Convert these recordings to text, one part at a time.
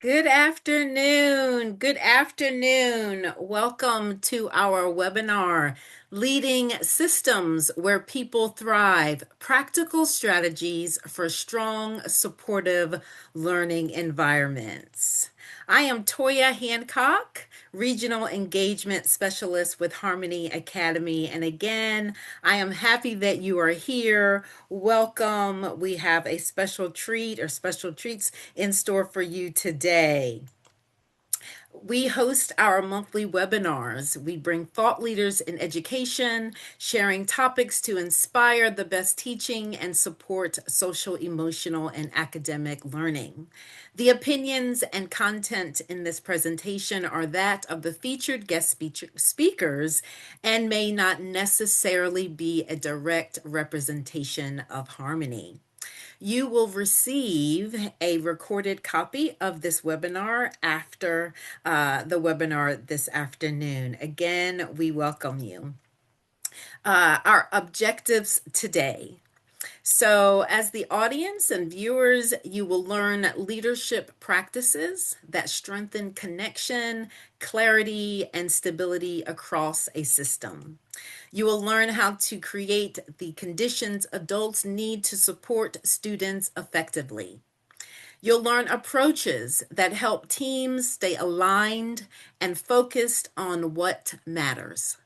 Good afternoon. Good afternoon. Welcome to our webinar, Leading Systems Where People Thrive, Practical Strategies for Strong, Supportive Learning Environments. I am Toya Hancock, Regional Engagement Specialist with Harmony Academy. And again, I am happy that you are here. Welcome. We have a special treat or special treats in store for you today. We host our monthly webinars. We bring thought leaders in education, sharing topics to inspire the best teaching and support social, emotional, and academic learning. The opinions and content in this presentation are that of the featured guest speakers and may not necessarily be a direct representation of Harmony. You will receive a recorded copy of this webinar after the webinar this afternoon. Again, we welcome you. Our objectives today. So, as the audience and viewers, you will learn leadership practices that strengthen connection, clarity, and stability across a system. You will learn how to create the conditions adults need to support students effectively. You'll learn approaches that help teams stay aligned and focused on what matters.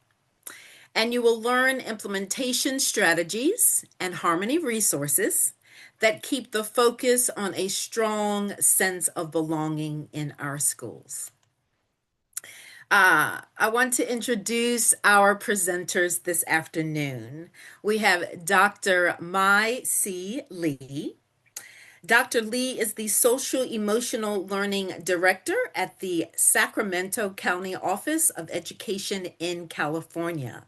And you will learn implementation strategies and Harmony resources that keep the focus on a strong sense of belonging in our schools. I want to introduce our presenters this afternoon. We have Dr. Mai Xi Lee. Dr. Lee is the Social Emotional Learning Director at the Sacramento County Office of Education in California.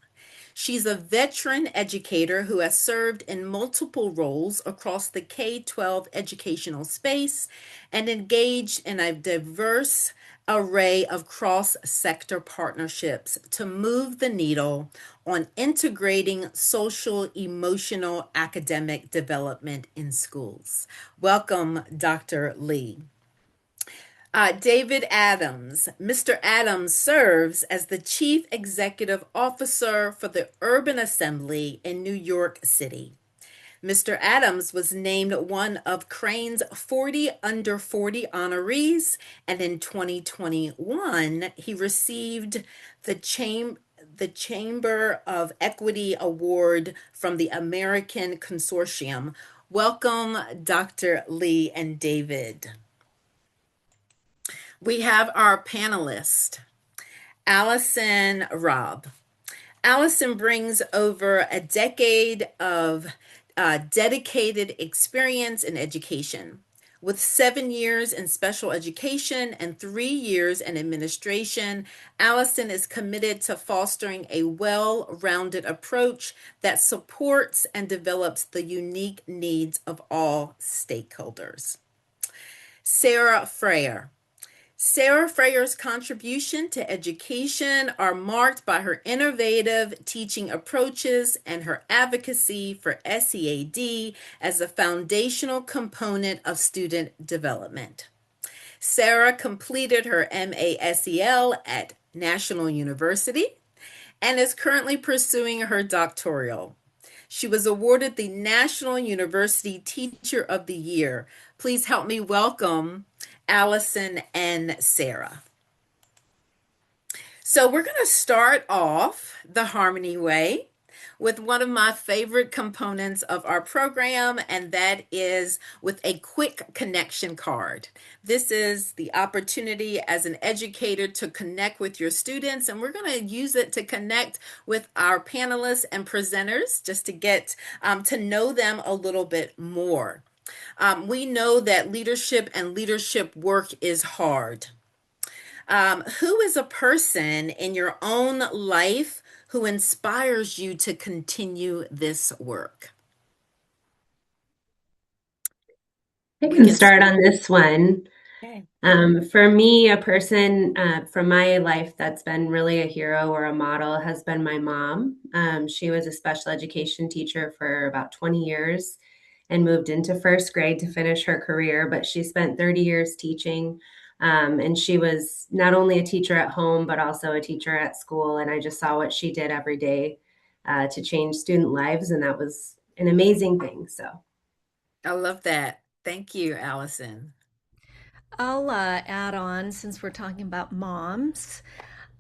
She's a veteran educator who has served in multiple roles across the K-12 educational space and engaged in a diverse array of cross-sector partnerships to move the needle on integrating social, emotional, academic development in schools. Welcome, Dr. Lee. David Adams. Mr. Adams serves as the Chief Executive Officer for the Urban Assembly in New York City. Mr. Adams was named one of Crane's 40 Under 40 honorees, and in 2021, he received the Chamber of Equity Award from the American Consortium. Welcome, Dr. Lee and David. We have our panelist, Allison Robb. Allison brings over a decade of dedicated experience in education. With 7 years in special education and 3 years in administration, Allison is committed to fostering a well-rounded approach that supports and develops the unique needs of all stakeholders. Sarah Freyer. Sarah Freyer's contribution to education are marked by her innovative teaching approaches and her advocacy for SEAD as a foundational component of student development. Sarah completed her MASEL at National University and is currently pursuing her doctoral. She was awarded the National University Teacher of the Year. Please help me welcome Allison and Sarah. So we're going to start off the Harmony way with one of my favorite components of our program, and that is with a quick connection card. This is the opportunity as an educator to connect with your students, and we're going to use it to connect with our panelists and presenters just to get to know them a little bit more. We know that leadership and leadership work is hard. Who is a person in your own life who inspires you to continue this work? I can start on this one. Okay. For me, a person from my life that's been really a hero or a model has been my mom. She was a special education teacher for about 20 years and moved into first grade to finish her career, but she spent 30 years teaching And she was not only a teacher at home, but also a teacher at school. And I just saw what she did every day to change student lives. And that was an amazing thing. So, I love that. Thank you, Allison. I'll add on since we're talking about moms.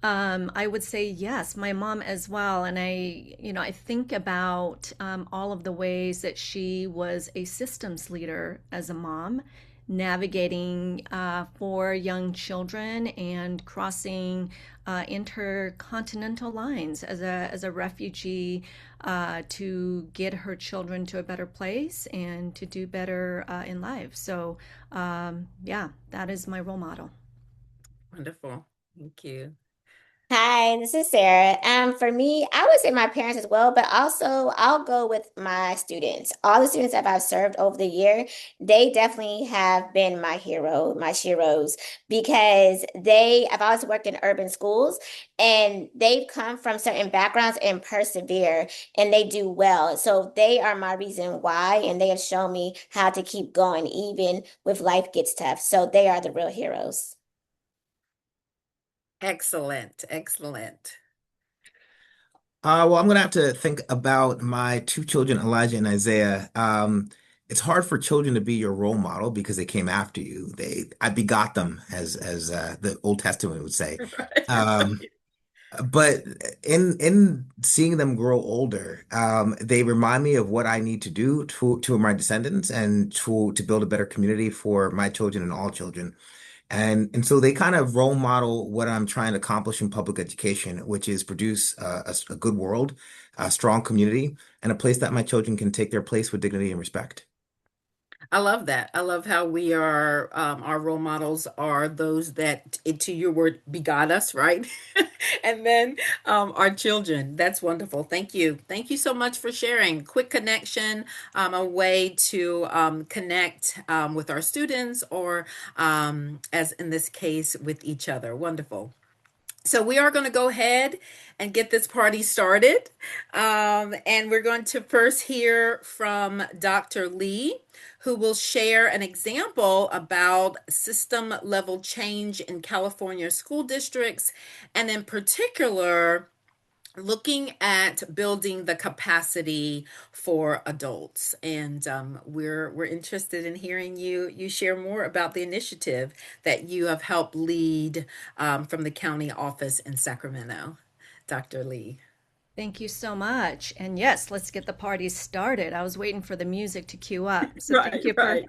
I would say yes, my mom as well. And I think about all of the ways that she was a systems leader as a mom, navigating four young children and crossing intercontinental lines as a refugee to get her children to a better place and to do better in life. So, yeah, that is my role model. Wonderful. Thank you. Hi, this is Sarah. For me, I would say my parents as well, but also I'll go with my students. All the students that I've served over the year, they definitely have been my hero, my sheroes, because I've always worked in urban schools and they've come from certain backgrounds and persevere and they do well. So they are my reason why, and they have shown me how to keep going even with life gets tough. So they are the real heroes. Excellent. Excellent. Well, I'm gonna have to think about my two children, Elijah and Isaiah. It's hard for children to be your role model because they came after you. I begot them, as the Old Testament would say. Right, Um, right. but in seeing them grow older, they remind me of what I need to do to my descendants and to build a better community for my children and all children. And so they kind of role model what I'm trying to accomplish in public education, which is produce a good world, a strong community, and a place that my children can take their place with dignity and respect. I love that. I love how we are, our role models are those that, to your word, begot us, right? And then our children. That's wonderful. Thank you. Thank you so much for sharing. Quick connection, a way to connect with our students or, as in this case, with each other. Wonderful. So we are going to go ahead and get this party started. And we're going to first hear from Dr. Lee, who will share an example about system level change in California school districts, and in particular, looking at building the capacity for adults. And we're interested in hearing you share more about the initiative that you have helped lead from the county office in Sacramento. Dr. Lee. Thank you so much. And yes, let's get the party started. I was waiting for the music to cue up. So Right, right.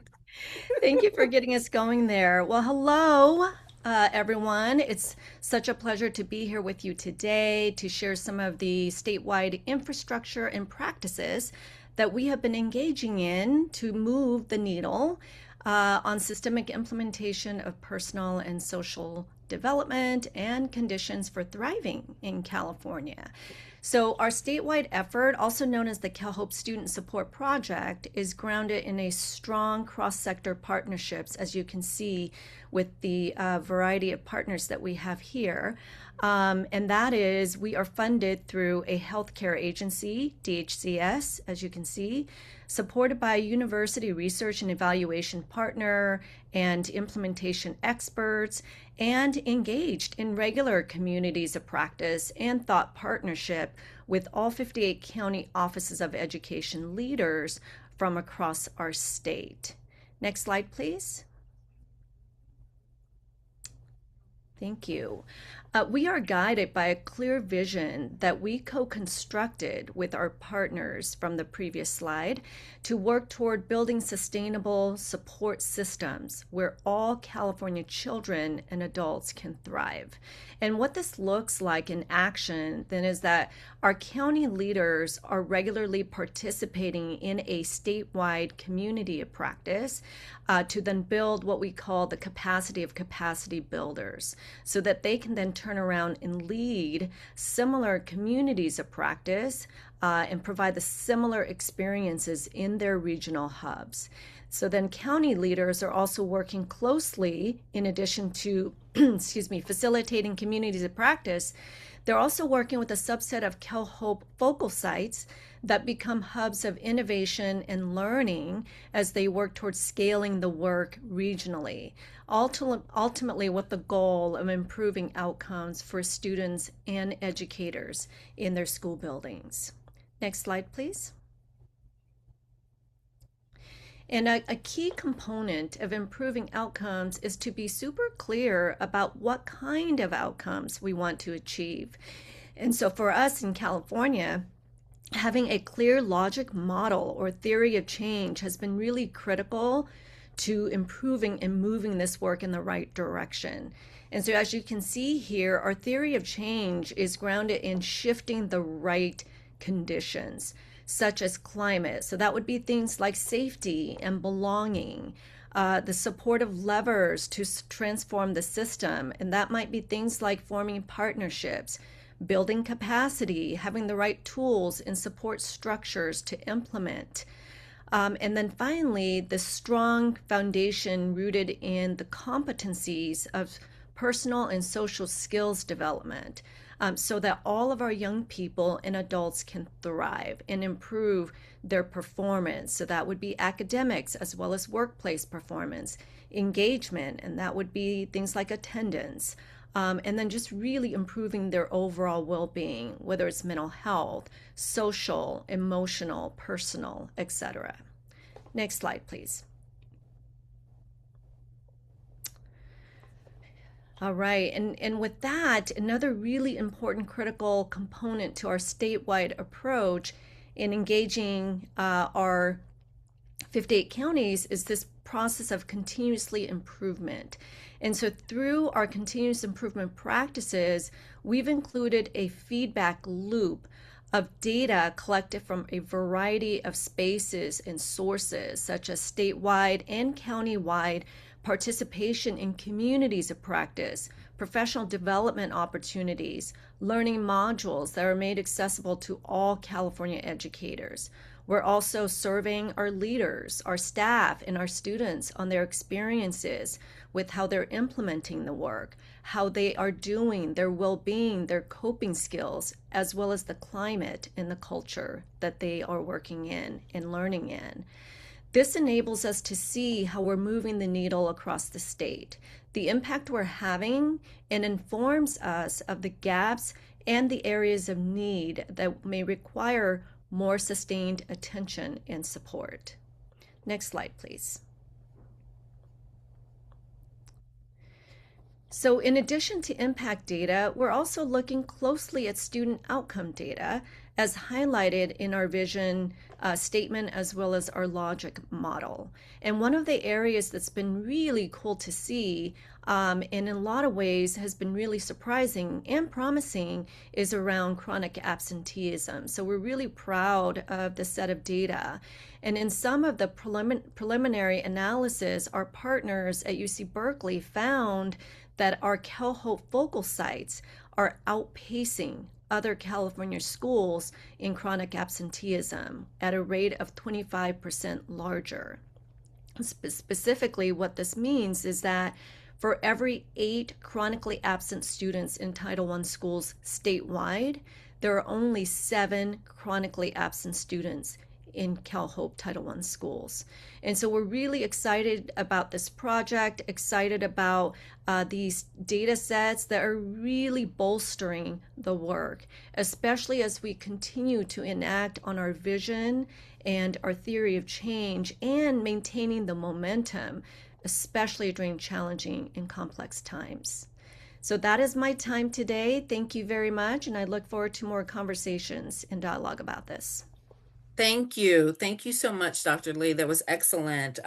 thank you for getting us going there. Well, hello, everyone. It's such a pleasure to be here with you today to share some of the statewide infrastructure and practices that we have been engaging in to move the needle on systemic implementation of personal and social development and conditions for thriving in California. So, our statewide effort, also known as the CalHOPE Student Support Project, is grounded in a strong cross sector partnerships, as you can see with the variety of partners that we have here. And that is, we are funded through a healthcare agency, DHCS, as you can see, supported by a university research and evaluation partner and implementation experts, and engaged in regular communities of practice and thought partnership with all 58 county offices of education leaders from across our state. Next slide, please. Thank you. We are guided by a clear vision that we co-constructed with our partners from the previous slide to work toward building sustainable support systems where all California children and adults can thrive. And what this looks like in action then is that our county leaders are regularly participating in a statewide community of practice to then build what we call the capacity of capacity builders, so that they can then turn around and lead similar communities of practice and provide the similar experiences in their regional hubs. So then county leaders are also working closely, in addition to, excuse me, facilitating communities of practice. They're also working with a subset of CalHope focal sites that become hubs of innovation and learning as they work towards scaling the work regionally, ultimately with the goal of improving outcomes for students and educators in their school buildings. Next slide, please. And a key component of improving outcomes is to be super clear about what kind of outcomes we want to achieve. And so for us in California, having a clear logic model or theory of change has been really critical to improving and moving this work in the right direction. And so as you can see here, our theory of change is grounded in shifting the right conditions, such as climate. So that would be things like safety and belonging, the supportive levers to transform the system. And that might be things like forming partnerships, building capacity, having the right tools and support structures to implement. And then finally, the strong foundation rooted in the competencies of personal and social skills development, so that all of our young people and adults can thrive and improve their performance. So that would be academics as well as workplace performance, engagement, and that would be things like attendance. And then just really improving their overall well-being, whether it's mental health, social, emotional, personal, etc. Next slide, please. All right, and with that, another really important critical component to our statewide approach in engaging our 58 counties is this process of continuously improvement. And so through our continuous improvement practices, we've included a feedback loop of data collected from a variety of spaces and sources, such as statewide and countywide participation in communities of practice, professional development opportunities, learning modules that are made accessible to all California educators. We're also surveying our leaders, our staff, and our students on their experiences with how they're implementing the work, how they are doing, their well-being, their coping skills, as well as the climate and the culture that they are working in and learning in. This enables us to see how we're moving the needle across the state, the impact we're having, and informs us of the gaps and the areas of need that may require more sustained attention and support. Next slide, please. So in addition to impact data, we're also looking closely at student outcome data as highlighted in our vision statement as well as our logic model. And one of the areas that's been really cool to see and in a lot of ways has been really surprising and promising is around chronic absenteeism. So we're really proud of the set of data. And in some of the preliminary analysis, our partners at UC Berkeley found that our CalHope focal sites are outpacing other California schools in chronic absenteeism at a rate of 25% larger. Specifically, what this means is that for every 8 chronically absent students in Title I schools statewide, there are only 7 chronically absent students in CalHope Title I schools. And so we're really excited about this project, excited about these data sets that are really bolstering the work, especially as we continue to enact on our vision and our theory of change and maintaining the momentum, especially during challenging and complex times. So that is my time today. Thank you very much, and I look forward to more conversations and dialogue about this. Thank you. Thank you so much, Dr. Lee. That was excellent.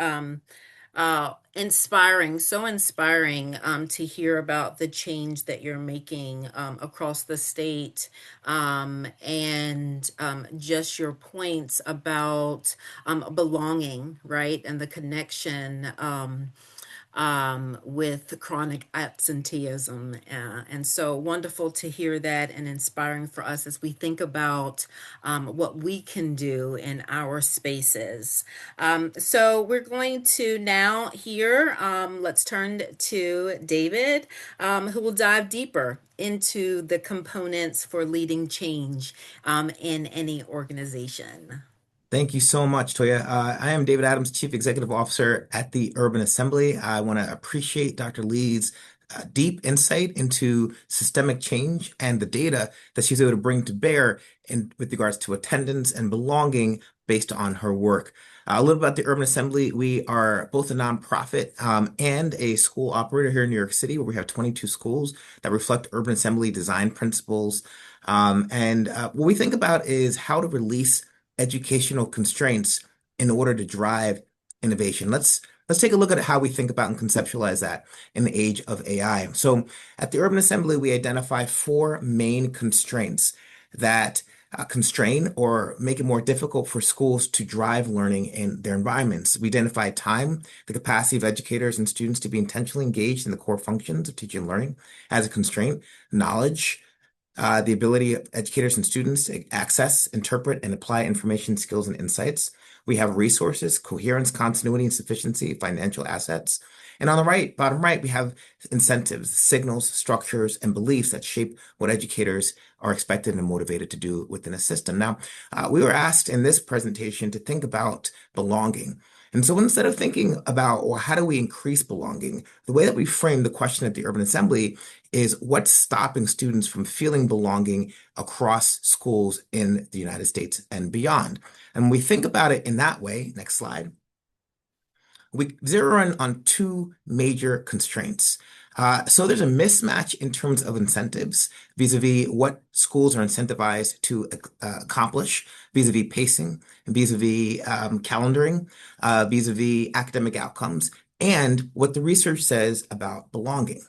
Inspiring, so inspiring to hear about the change that you're making across the state and just your points about belonging, right? And the connection with chronic absenteeism. And so wonderful to hear that and inspiring for us as we think about what we can do in our spaces. So we're going to now hear, let's turn to David, who will dive deeper into the components for leading change in any organization. Thank you so much, Toya. I am David Adams, Chief Executive Officer at the Urban Assembly. I want to appreciate Dr. Lee's deep insight into systemic change and the data that she's able to bring to bear with regards to attendance and belonging based on her work. A little about the Urban Assembly. We are both a nonprofit and a school operator here in New York City, where we have 22 schools that reflect Urban Assembly design principles. What we think about is how to release educational constraints in order to drive innovation. Let's take a look at how we think about and conceptualize that in the age of AI. So at the Urban Assembly, we identify four main constraints that constrain or make it more difficult for schools to drive learning in their environments. We identify time, the capacity of educators and students to be intentionally engaged in the core functions of teaching and learning as a constraint, knowledge, the ability of educators and students to access, interpret, and apply information, skills, and insights. We have resources, coherence, continuity, and sufficiency, financial assets. And on the right, bottom right, we have incentives, signals, structures, and beliefs that shape what educators are expected and motivated to do within a system. Now, we were asked in this presentation to think about belonging. And so instead of thinking about, well, how do we increase belonging, the way that we frame the question at the Urban Assembly is what's stopping students from feeling belonging across schools in the United States and beyond. And when we think about it in that way, next slide, we zero in on two major constraints. So there's a mismatch in terms of incentives vis-a-vis what schools are incentivized to accomplish, vis-a-vis pacing, vis-a-vis calendaring, vis-a-vis academic outcomes, and what the research says about belonging.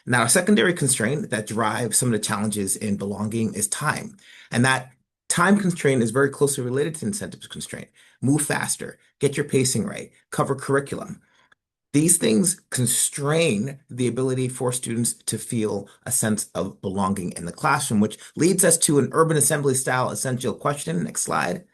Now, a secondary constraint that drives some of the challenges in belonging is time. And that time constraint is very closely related to incentives constraint. Move faster, get your pacing right, cover curriculum. These things constrain the ability for students to feel a sense of belonging in the classroom, which leads us to an Urban Assembly style essential question. Next slide.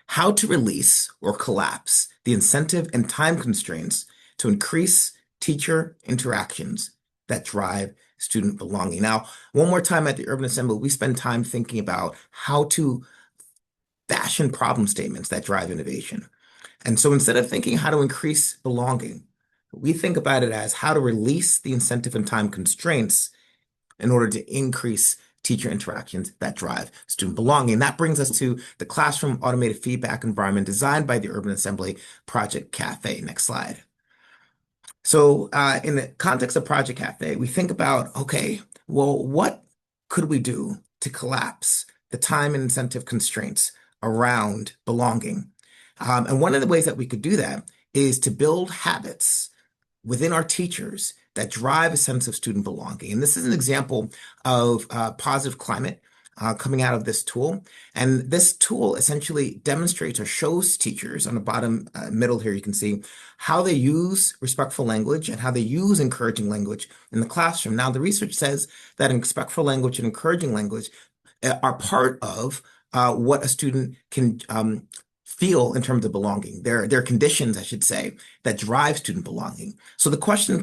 How to release or collapse the incentive and time constraints to increase teacher interactions that drive student belonging. Now, one more time at the Urban Assembly, we spend time thinking about how to fashion problem statements that drive innovation. And so instead of thinking how to increase belonging, we think about it as how to release the incentive and time constraints in order to increase teacher interactions that drive student belonging. That brings us to the classroom automated feedback environment designed by the Urban Assembly Project Cafe. Next slide. So in the context of Project Cafe, we think about, okay, well, what could we do to collapse the time and incentive constraints around belonging? And one of the ways that we could do that is to build habits within our teachers that drive a sense of student belonging. And this is an example of positive climate coming out of this tool. And this tool essentially demonstrates or shows teachers on the bottom middle here, you can see how they use respectful language and how they use encouraging language in the classroom. Now, the research says that respectful language and encouraging language are part of what a student can feel in terms of belonging. They're conditions, I should say, that drive student belonging. So the question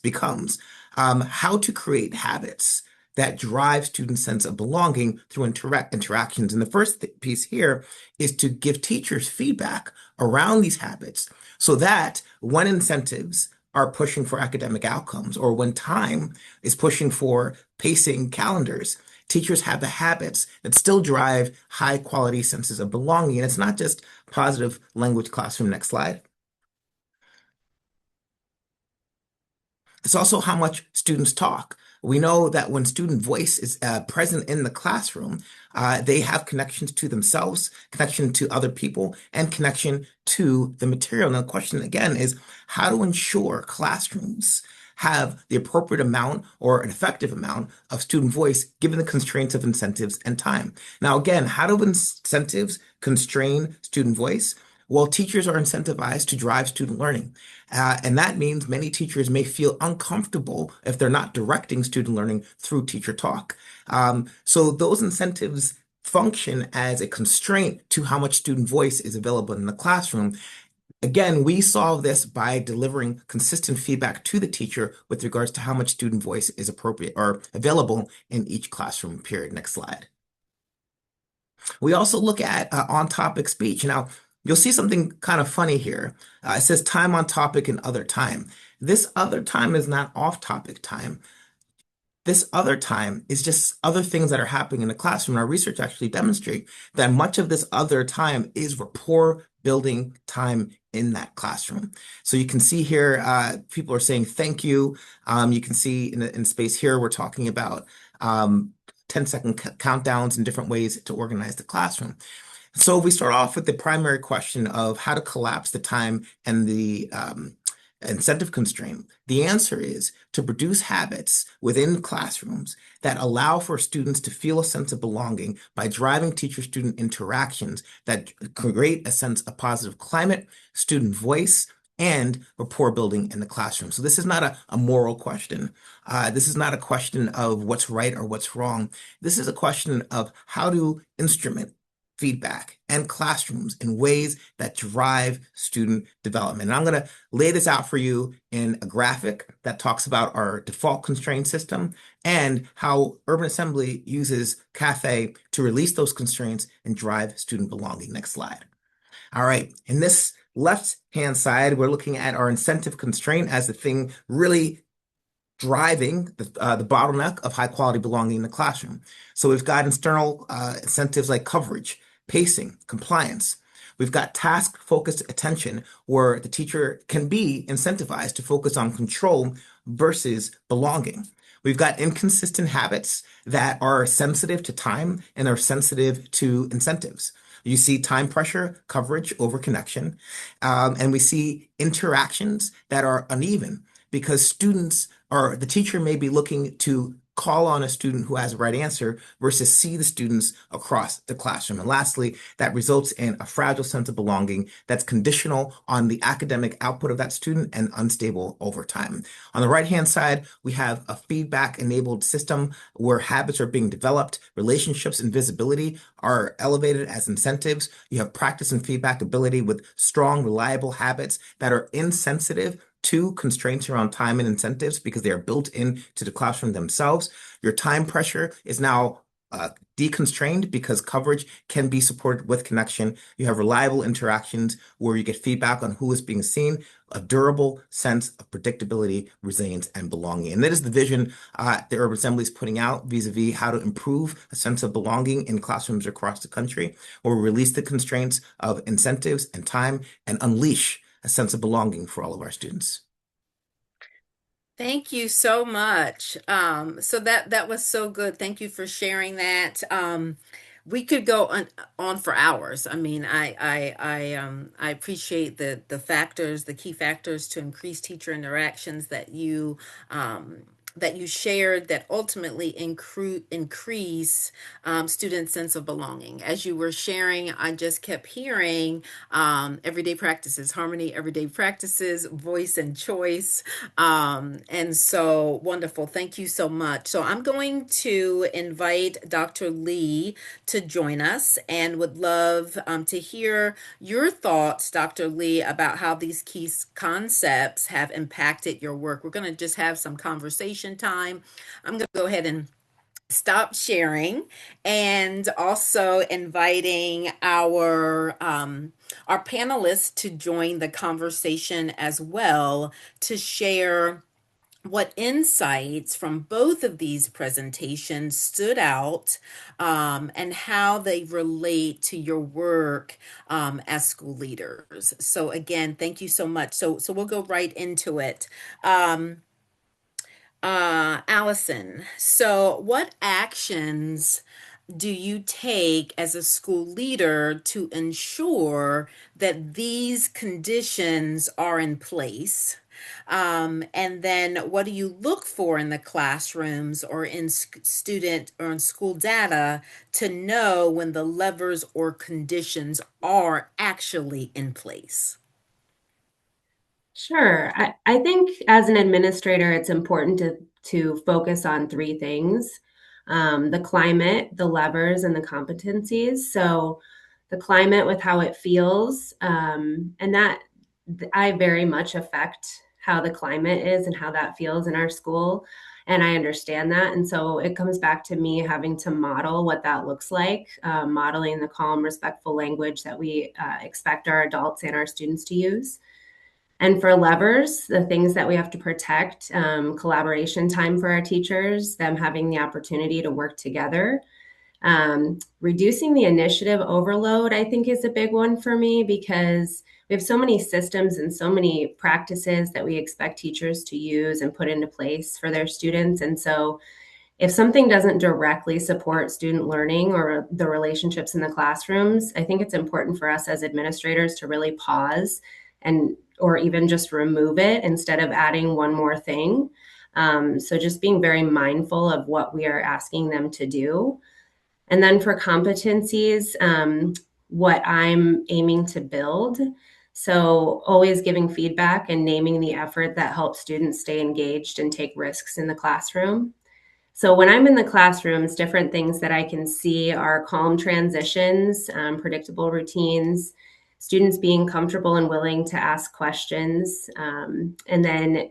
becomes how to create habits that drive student sense of belonging through interactions. And the first piece here is to give teachers feedback around these habits so that when incentives are pushing for academic outcomes or when time is pushing for pacing calendars, teachers have the habits that still drive high quality senses of belonging. And it's not just positive language classroom. Next slide. It's also how much students talk. We know that when student voice is present in the classroom, they have connections to themselves, connection to other people, and connection to the material. Now, the question again is how to ensure classrooms have the appropriate amount or an effective amount of student voice given the constraints of incentives and time. Now, again, how do incentives constrain student voice? Well, teachers are incentivized to drive student learning. And that means many teachers may feel uncomfortable if they're not directing student learning through teacher talk. So those incentives function as a constraint to how much student voice is available in the classroom. Again, we solve this by delivering consistent feedback to the teacher with regards to how much student voice is appropriate or available in each classroom period. Next slide. We also look at on-topic speech. Now, you'll see something kind of funny here. It says time on topic and other time. This other time is not off-topic time. This other time is just other things that are happening in the classroom. Our research actually demonstrate that much of this other time is rapport building time in that classroom. So you can see here, people are saying thank you. You can see in space here, we're talking about 10-second countdowns and different ways to organize the classroom. So we start off with the primary question of how to collapse the time and the incentive constraint. The answer is to produce habits within classrooms that allow for students to feel a sense of belonging by driving teacher-student interactions that create a sense of positive climate, student voice, and rapport building in the classroom. So this is not a moral question. This is not a question of what's right or what's wrong. This is a question of how to instrument feedback and classrooms in ways that drive student development. And I'm going to lay this out for you in a graphic that talks about our default constraint system and how Urban Assembly uses CAFE to release those constraints and drive student belonging. Next slide. All right, in this left-hand side, we're looking at our incentive constraint as the thing really driving the bottleneck of high quality belonging in the classroom. So we've got external incentives like coverage, pacing, compliance. We've got task focused attention where the teacher can be incentivized to focus on control versus belonging. We've got inconsistent habits that are sensitive to time and are sensitive to incentives. You see time pressure, coverage over connection, and we see interactions that are uneven because students or the teacher may be looking to call on a student who has the right answer versus see the students across the classroom. And lastly, that results in a fragile sense of belonging that's conditional on the academic output of that student and unstable over time. On the right-hand side, we have a feedback-enabled system where habits are being developed, relationships and visibility are elevated as incentives. You have practice and feedback ability with strong, reliable habits that are insensitive to constraints around time and incentives because they are built into the classroom themselves. Your time pressure is now deconstrained because coverage can be supported with connection. You have reliable interactions where you get feedback on who is being seen, a durable sense of predictability, resilience, and belonging. And that is the vision the Urban Assembly is putting out vis-a-vis how to improve a sense of belonging in classrooms across the country, where we release the constraints of incentives and time and unleash a sense of belonging for all of our students. Thank you so much. So that was so good. Thank you for sharing that. We could go on for hours. I mean, I appreciate the factors, the key factors to increase teacher interactions that you shared that ultimately increase student sense of belonging. As you were sharing, I just kept hearing everyday practices, harmony, everyday practices, voice and choice. And so wonderful. Thank you so much. So I'm going to invite Dr. Lee to join us and would love to hear your thoughts, Dr. Lee, about how these key concepts have impacted your work. We're going to just have some conversation time. I'm going to go ahead and stop sharing and also inviting our panelists to join the conversation as well to share what insights from both of these presentations stood out and how they relate to your work as school leaders. So again, thank you so much. So we'll go right into it. Allison, so what actions do you take as a school leader to ensure that these conditions are in place? And then what do you look for in the classrooms or in student or in school data to know when the levers or conditions are actually in place? Sure. I think as an administrator, it's important to focus on three things: the climate, the levers, and the competencies. So, the climate with how it feels, and that I very much affect how the climate is and how that feels in our school. And I understand that. And so it comes back to me having to model what that looks like, modeling the calm, respectful language that we expect our adults and our students to use. And for levers, the things that we have to protect, collaboration time for our teachers, them having the opportunity to work together. Reducing the initiative overload, I think, is a big one for me because we have so many systems and so many practices that we expect teachers to use and put into place for their students. And so if something doesn't directly support student learning or the relationships in the classrooms, I think it's important for us as administrators to really pause and or even just remove it instead of adding one more thing. So just being very mindful of what we are asking them to do. And then for competencies, what I'm aiming to build. So always giving feedback and naming the effort that helps students stay engaged and take risks in the classroom. So when I'm in the classrooms, different things that I can see are calm transitions, predictable routines, students being comfortable and willing to ask questions, and then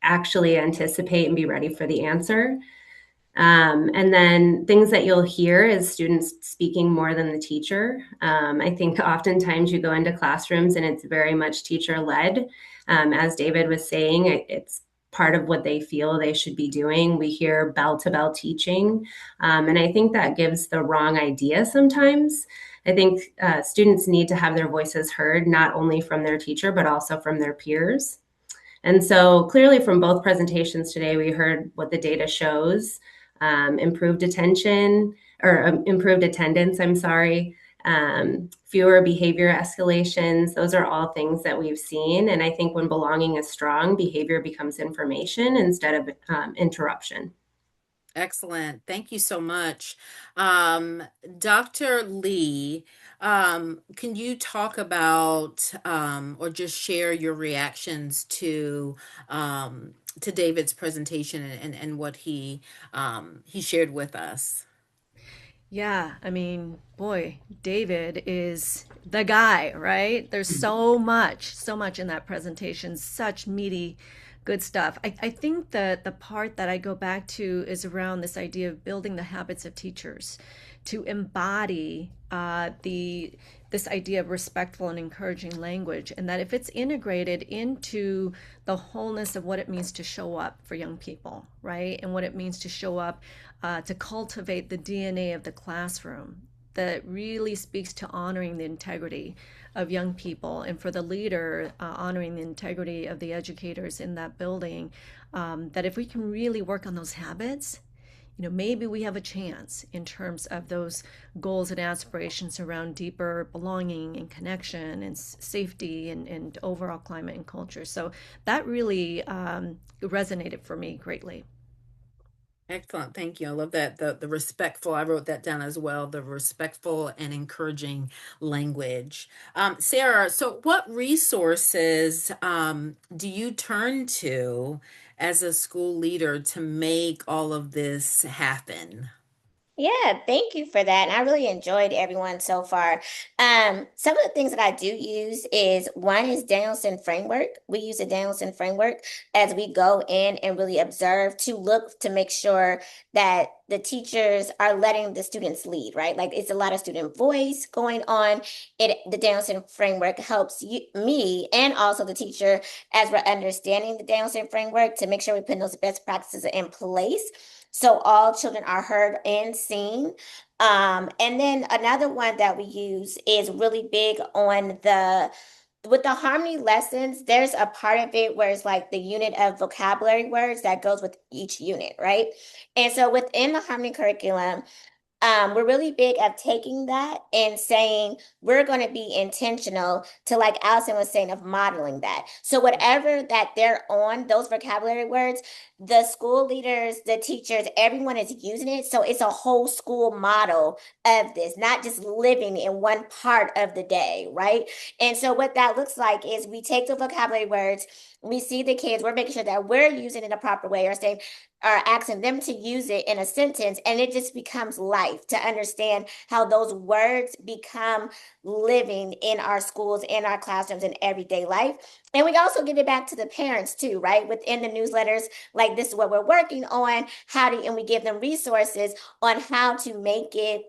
actually anticipate and be ready for the answer. And then things that you'll hear is students speaking more than the teacher. I think oftentimes you go into classrooms and it's very much teacher led. As David was saying, it's part of what they feel they should be doing. We hear bell to bell teaching. And I think that gives the wrong idea sometimes. I think students need to have their voices heard, not only from their teacher, but also from their peers. And so clearly from both presentations today, we heard what the data shows, improved attention or improved attendance, I'm sorry, fewer behavior escalations. Those are all things that we've seen. And I think when belonging is strong, behavior becomes information instead of interruption. Excellent. Thank you so much. Dr. Lee, can you talk about or just share your reactions to David's presentation and what he shared with us? Yeah, I mean, boy, David is the guy, right? There's so much in that presentation, such meaty, good stuff. I think that the part that I go back to is around this idea of building the habits of teachers to embody the this idea of respectful and encouraging language, and that if it's integrated into the wholeness of what it means to show up for young people, right, and what it means to show up to cultivate the DNA of the classroom, that really speaks to honoring the integrity of young people, and for the leader, honoring the integrity of the educators in that building. That if we can really work on those habits, maybe we have a chance in terms of those goals and aspirations around deeper belonging and connection and safety and overall climate and culture. So that really resonated for me greatly. Excellent. Thank you. I love that. The respectful, I wrote that down as well. The respectful and encouraging language. Sarah, so what resources do you turn to as a school leader to make all of this happen? Yeah, thank you for that. And I really enjoyed everyone so far. Some of the things that I do use is one is Danielson framework. We use the Danielson framework as we go in and really observe to look to make sure that the teachers are letting the students lead, right? Like it's a lot of student voice going on. The Danielson framework helps me and also the teacher as we're understanding the Danielson framework to make sure we're putting those best practices in place so all children are heard and seen. And then another one that we use is really big on the with the harmony lessons, there's a part of it where it's like the unit of vocabulary words that goes with each unit, right? And so within the harmony curriculum, we're really big of taking that and saying we're going to be intentional to, like Allison was saying, of modeling that. So whatever that they're on, those vocabulary words, the school leaders, the teachers, everyone is using it. So it's a whole school model of this, not just living in one part of the day, right? And so what that looks like is we take the vocabulary words, we see the kids, we're making sure that we're using it in a proper way, or saying, are asking them to use it in a sentence, and it just becomes life to understand how those words become living in our schools, in our classrooms, in everyday life. And we also give it back to the parents too, right? Within the newsletters, like, this is what we're working on, and we give them resources on how to make it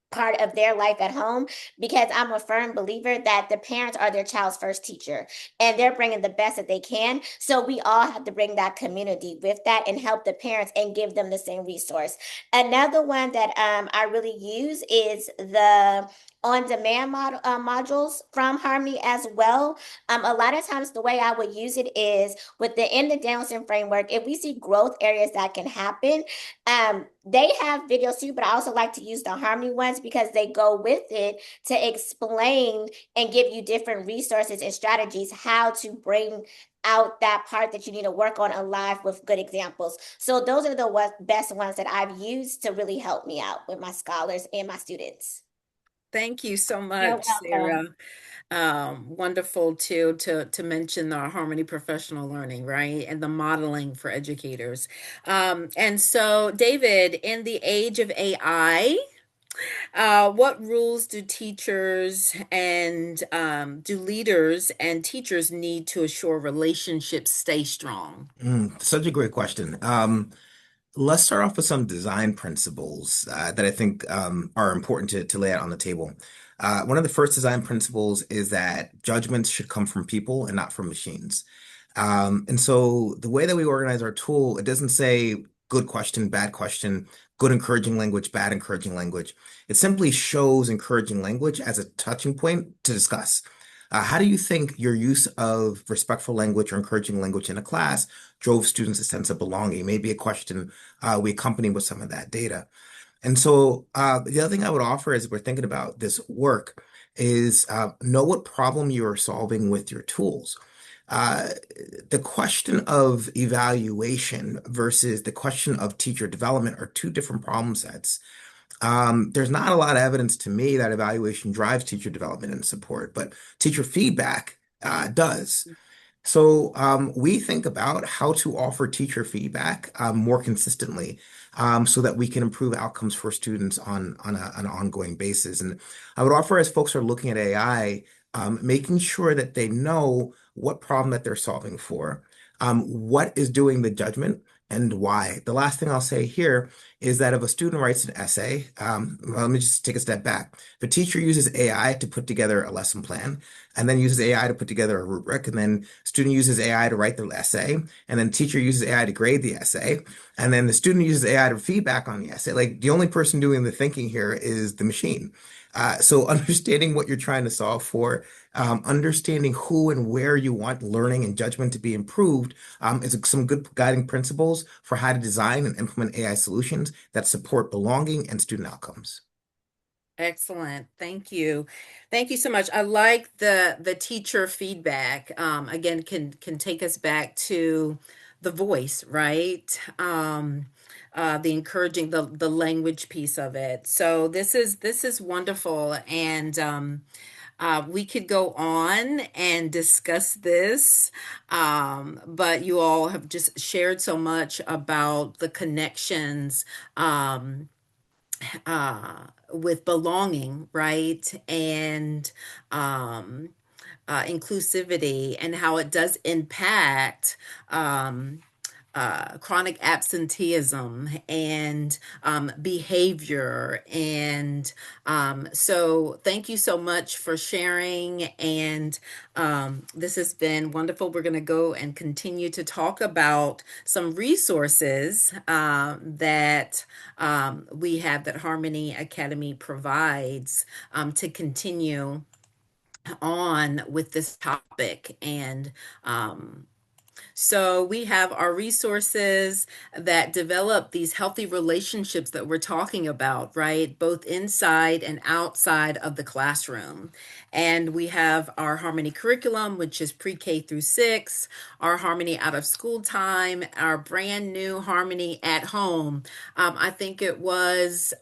part of their life at home, because I'm a firm believer that the parents are their child's first teacher, and they're bringing the best that they can. So we all have to bring that community with that and help the parents and give them the same resource. Another one that I really use is the on-demand modules from Harmony as well. A lot of times the way I would use it is within the Down syndrome framework. If we see growth areas that can happen, they have videos too, but I also like to use the Harmony ones because they go with it to explain and give you different resources and strategies how to bring out that part that you need to work on alive with good examples. So those are the best ones that I've used to really help me out with my scholars and my students. Thank you so You're much, welcome. Sarah. Wonderful to mention the Harmony Professional Learning, right? And the modeling for educators. And so, David, in the age of AI, what rules do teachers and do leaders and teachers need to assure relationships stay strong? Such a great question. Let's start off with some design principles that I think are important to lay out on the table. One of the first design principles is that judgments should come from people and not from machines. And so the way that we organize our tool, it doesn't say good question, bad question, good encouraging language, bad encouraging language. It simply shows encouraging language as a touching point to discuss. How do you think your use of respectful language or encouraging language in a class drove students a sense of belonging? Maybe a question we accompany with some of that data. And so the other thing I would offer as we're thinking about this work is know what problem you are solving with your tools. Uh, the question of evaluation versus the question of teacher development are two different problem sets. There's not a lot of evidence to me that evaluation drives teacher development and support, but teacher feedback does. So we think about how to offer teacher feedback more consistently so that we can improve outcomes for students on an ongoing basis. And I would offer as folks are looking at AI, making sure that they know what problem that they're solving for, what is doing the judgment, and why. The last thing I'll say here is that if a student writes an essay, well, let me just take a step back. If a teacher uses AI to put together a lesson plan, and then uses AI to put together a rubric, and then student uses AI to write the essay, and then teacher uses AI to grade the essay, and then the student uses AI to feedback on the essay. Like the only person doing the thinking here is the machine. So understanding what you're trying to solve for, understanding who and where you want learning and judgment to be improved, is some good guiding principles for how to design and implement AI solutions that support belonging and student outcomes. Excellent. Thank you. Thank you so much. I like the teacher feedback. Again, can take us back to the voice, right? The encouraging the language piece of it. So this is wonderful, and we could go on and discuss this, but you all have just shared so much about the connections. With belonging, right? And inclusivity, and how it does impact chronic absenteeism and behavior. And so, thank you so much for sharing. And this has been wonderful. We're going to go and continue to talk about some resources that we have that Harmony Academy provides to continue on with this topic. And So we have our resources that develop these healthy relationships that we're talking about, right? Both inside and outside of the classroom. And we have our Harmony curriculum, which is pre-K through 6, our Harmony out of school time, our brand new Harmony at home. I think it was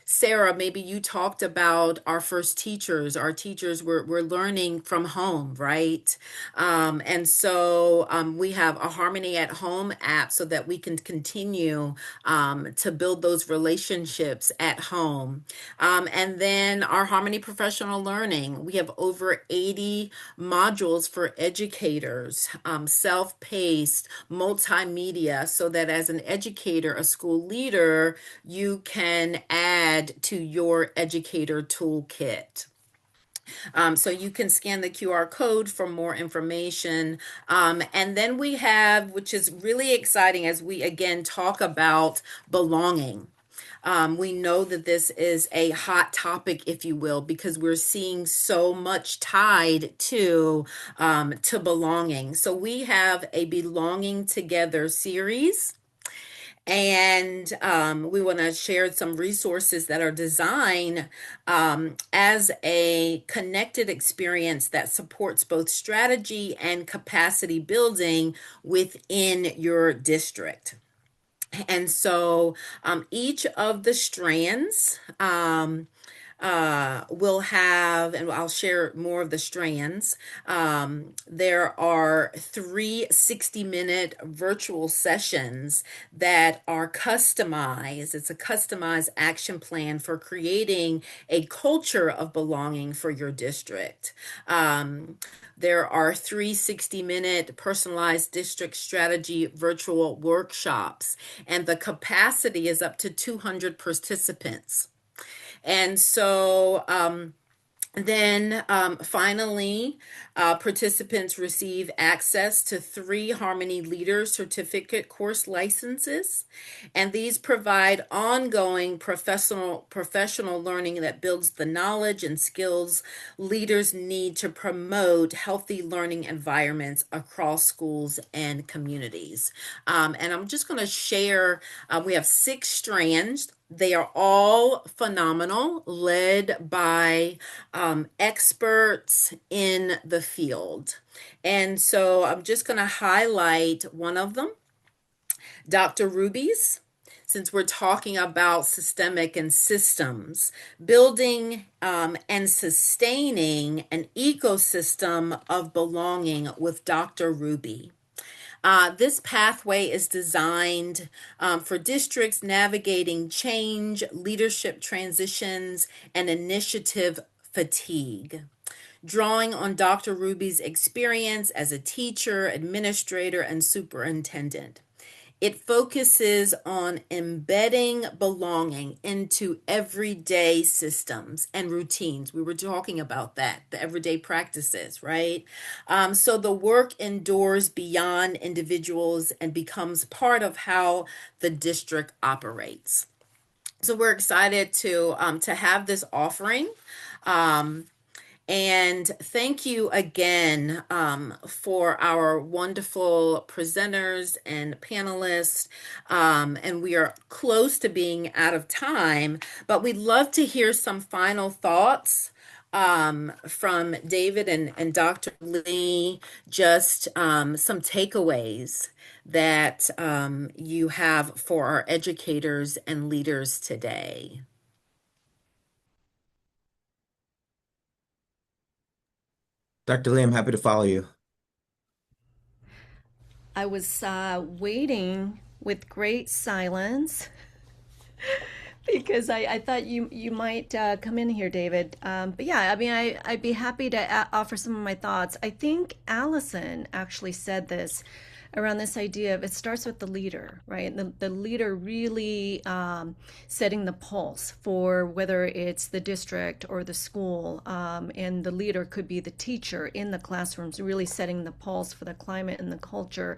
Sarah, maybe you talked about our first teachers. Our teachers were learning from home, right? And so we have a Harmony at Home app so that we can continue to build those relationships at home. And then our Harmony Professional Learning. We have over 80 modules for educators, self-paced, multimedia, so that as an educator, a school leader, you can add to your educator toolkit. So you can scan the QR code for more information. And then we have, which is really exciting as we again talk about belonging. We know that this is a hot topic, if you will, because we're seeing so much tied to belonging. So we have a Belonging Together series. And we want to share some resources that are designed as a connected experience that supports both strategy and capacity building within your district. And so each of the strands will have, and I'll share more of the strands. There are 3 60-minute virtual sessions that are customized. It's a customized action plan for creating a culture of belonging for your district. There are 3 60-minute personalized district strategy virtual workshops, and the capacity is up to 200 participants. And so then finally, participants receive access to 3 Harmony Leader Certificate course licenses, and these provide ongoing professional learning that builds the knowledge and skills leaders need to promote healthy learning environments across schools and communities. And I'm just going to share, we have 6 strands. They are all phenomenal, led by experts in the field. And so I'm just going to highlight one of them, Dr. Ruby's. Since we're talking about systemic and systems, building and sustaining an ecosystem of belonging with Dr. Ruby. This pathway is designed for districts navigating change, leadership transitions, and initiative fatigue. Drawing on Dr. Ruby's experience as a teacher, administrator, and superintendent. It focuses on embedding belonging into everyday systems and routines. We were talking about that, the everyday practices, right? So the work endures beyond individuals and becomes part of how the district operates. So we're excited to have this offering. And thank you again for our wonderful presenters and panelists. And we are close to being out of time, but we'd love to hear some final thoughts from David and Dr. Lee, just some takeaways that you have for our educators and leaders today. Dr. Lee, I'm happy to follow you. I was waiting with great silence because I thought you might come in here, David. But yeah, I mean, I'd be happy to offer some of my thoughts. I think Allison actually said this around this idea of it starts with the leader, right? The leader really setting the pulse for whether it's the district or the school. And the leader could be the teacher in the classrooms, really setting the pulse for the climate and the culture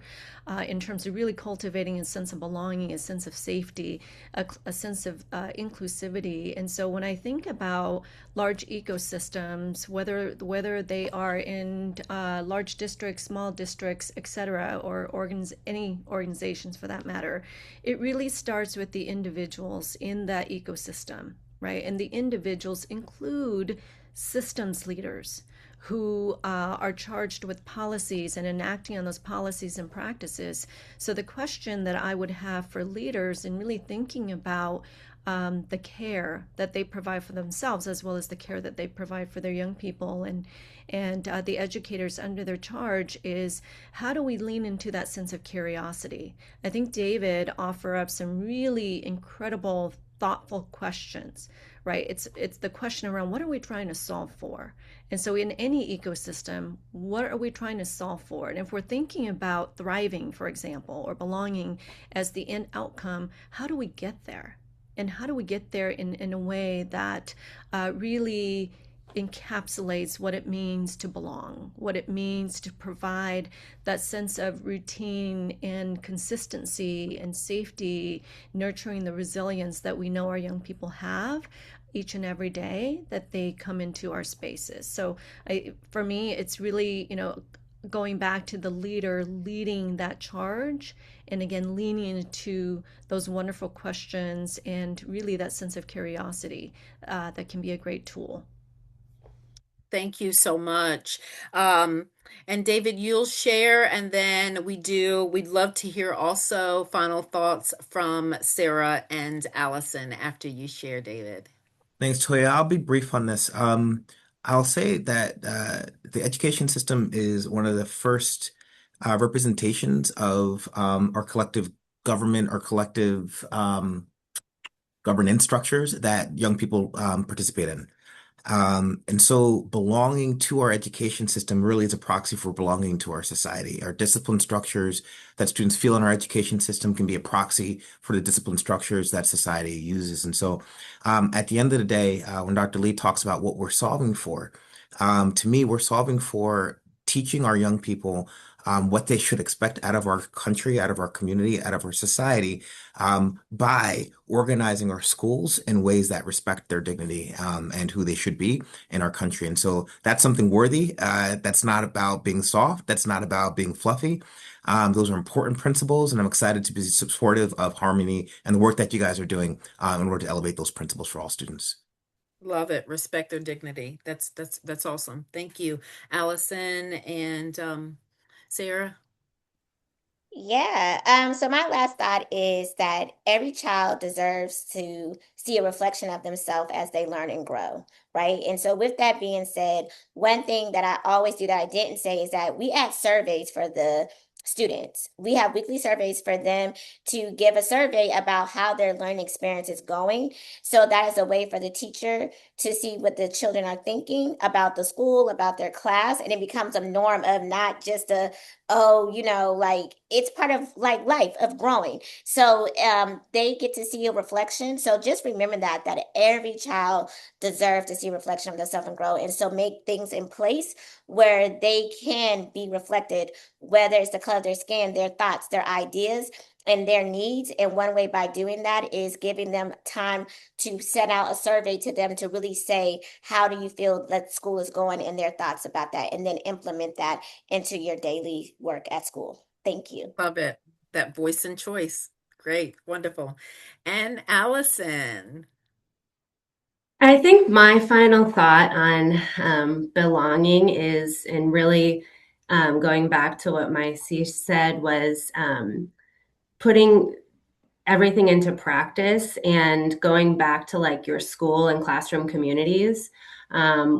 in terms of really cultivating a sense of belonging, a sense of safety, a sense of inclusivity. And so when I think about large ecosystems, whether they are in large districts, small districts, etc., or any organizations for that matter, it really starts with the individuals in that ecosystem, right? And the individuals include systems leaders who are charged with policies and enacting on those policies and practices. So the question that I would have for leaders in really thinking about the care that they provide for themselves, as well as the care that they provide for their young people and the educators under their charge, is how do we lean into that sense of curiosity? I think David offer up some really incredible, thoughtful questions. Right? It's the question around what are we trying to solve for? And so in any ecosystem, what are we trying to solve for? And if we're thinking about thriving, for example, or belonging as the end outcome, how do we get there? And how do we get there in a way that really encapsulates what it means to belong, what it means to provide that sense of routine and consistency and safety, nurturing the resilience that we know our young people have each and every day that they come into our spaces. So for me, it's really, going back to the leader leading that charge, and again leaning into those wonderful questions and really that sense of curiosity that can be a great tool. Thank you so much. Um, and David, you'll share, and then we'd love to hear also final thoughts from Sarah and Allison after you share, David. Thanks, Toya. I'll be brief on this. I'll say that the education system is one of the first representations of our collective government or collective governance structures that young people participate in. And so belonging to our education system really is a proxy for belonging to our society. Our discipline structures that students feel in our education system can be a proxy for the discipline structures that society uses. And so at the end of the day, when Dr. Lee talks about what we're solving for, to me, we're solving for teaching our young people what they should expect out of our country, out of our community, out of our society, by organizing our schools in ways that respect their dignity, and who they should be in our country. And so that's something worthy. That's not about being soft. That's not about being fluffy. Those are important principles, and I'm excited to be supportive of Harmony and the work that you guys are doing in order to elevate those principles for all students. Love it. Respect their dignity. That's awesome. Thank you, Allison and Sarah. Yeah. So my last thought is that every child deserves to see a reflection of themselves as they learn and grow, right? And so with that being said, one thing that I always do that I didn't say is that we ask surveys for the students. We have weekly surveys for them to give a survey about how their learning experience is going. So that is a way for the teacher to see what the children are thinking about the school, about their class, and it becomes a norm of not just a, oh, like it's part of like life of growing. So they get to see a reflection. So just remember that every child deserves to see a reflection of themselves and grow. And so make things in place where they can be reflected, whether it's the color of their skin, their thoughts, their ideas, and their needs. And one way by doing that is giving them time to send out a survey to them to really say, how do you feel that school is going, and their thoughts about that, and then implement that into your daily work at school. Thank you. Love it. That voice and choice. Great. Wonderful. And Allison. I think my final thought on belonging is, and really going back to what Mai Xi said, was putting everything into practice and going back to like your school and classroom communities.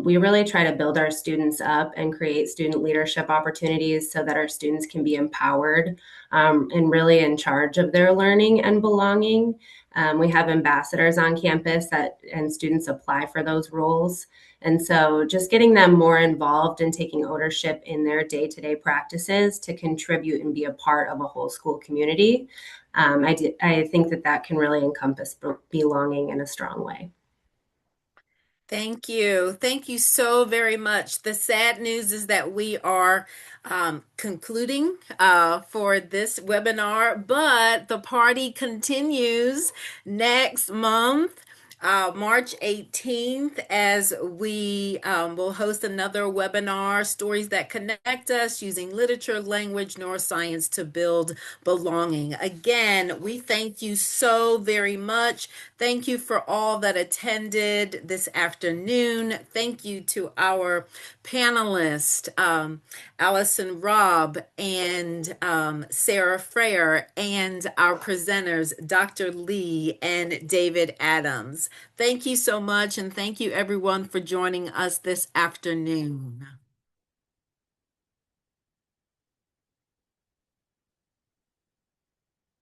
We really try to build our students up and create student leadership opportunities so that our students can be empowered and really in charge of their learning and belonging. We have ambassadors on campus and students apply for those roles. And so just getting them more involved and taking ownership in their day-to-day practices to contribute and be a part of a whole school community. I think that can really encompass belonging in a strong way. Thank you. Thank you so very much. The sad news is that we are concluding for this webinar, but the party continues next month. March 18th, as we will host another webinar, Stories That Connect Us, using literature, language, neuroscience to build belonging. Again, we thank you so very much. Thank you for all that attended this afternoon. Thank you to our panelists, Allison Robb and Sarah Frayer, and our presenters, Dr. Lee and David Adams. Thank you so much, and thank you everyone for joining us this afternoon.